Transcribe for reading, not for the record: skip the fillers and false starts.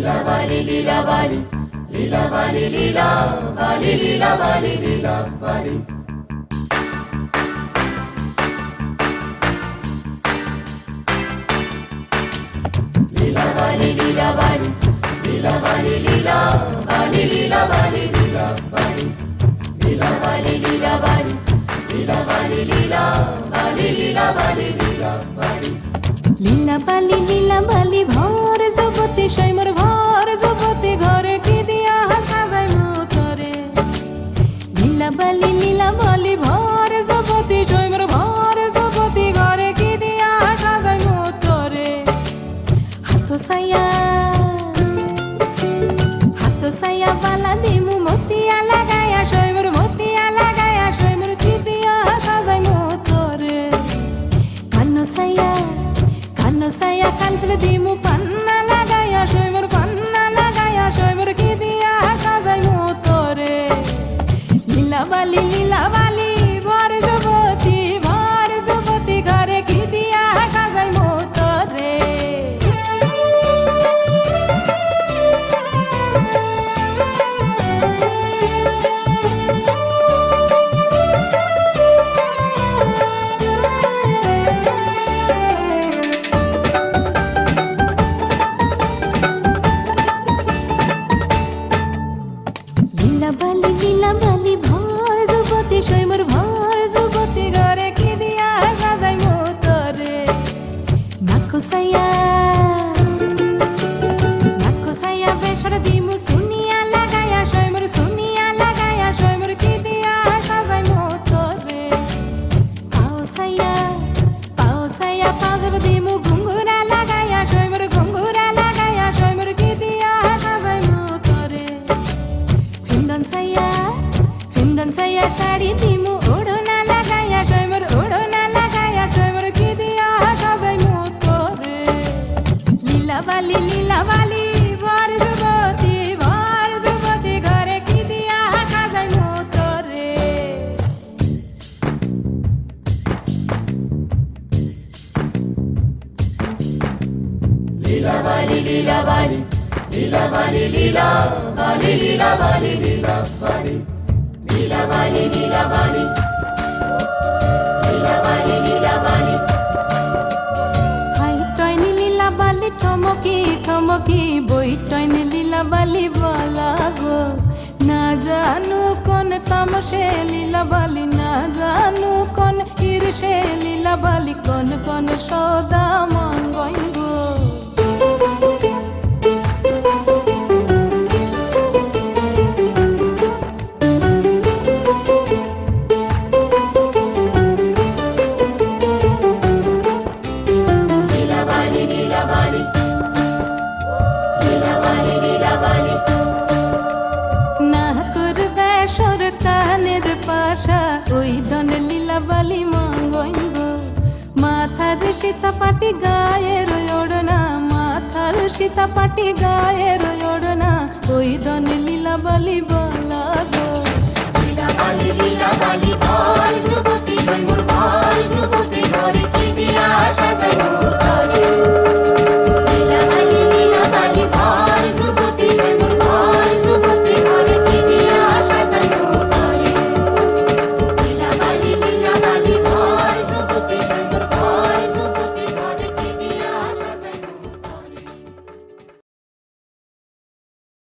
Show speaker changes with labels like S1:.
S1: bali, lila bali, lila bali, lila bali, lila bali, lila bali. Lila bali, lila bali, lila bali, lila bali, lila bali, lila bali. Lila bali, lila bali, lila bali, lila bali, lila bali, lila bali.
S2: লীলা বালি ভর জগতে সৈমর ভর জগতে ঘরে কি দিয়া সাজাই মতরে লীলা বালি ভর জগতে সৈমর ভর জগতে ঘরে কি দিয়া সাজাই মতরে হাত সায়া বালা দিমু মতিয়া লাগায়া সৈমর মতিয়া লাগায়া সৈমর কি দিয়া সাজাই মতরে কানো সায়া কান ফুলে দিমু পান্না লাগায়া সৈমর পান্না লাগায়া সৈমর কি দিয়া সাজাই মতরে লীলা বালি ভর যুবতী ঘরে কি দিয়া সাজাই মতরে লীলা বালি ভর যুবতী সৈমর ভর যুবতী ঘরে কি দিয়া সাজাই মতরে নাকো সায়া বেসর দিমু সুনিয়া লাগায়া সৈমর কি দিয়া সাজাই মতরে পাও সায়া পাও যাব দিমু ঘুঙ্গুরা লাগায়া সৈমর কি দিয়া সাজাই মতরে ফিন্দন সায়া শাড়ি দিমু ওড়না লাগায়া সৈমর কি দিয়া সাজাই মতরে লীলা বালি ভর যুবতী ঘরে কি দিয়া সাজাই মতরে
S1: Lila bali, lila bali, lila bali, lila bali, lila bali, lila bali. Lila bali, lila bali, lila bali, lila bali.
S2: হাই টয়নি লীলা বালি ঠমকি বই টয়নি লীলা বালি বলা গো না জানু কোন তামসে লীলা বালি না জানু কোন ঈর্ষে লীলা বালি কোন সদা মঙ্গই গো না করবে সরকানের পাশা ওই ধন লীলা বালি মঙ্গইব মাথার সীতাপাটি গায়ের ওড়না মাথার সীতাপাটি গায়ের ওড়না ওই ধন লীলা বালি বল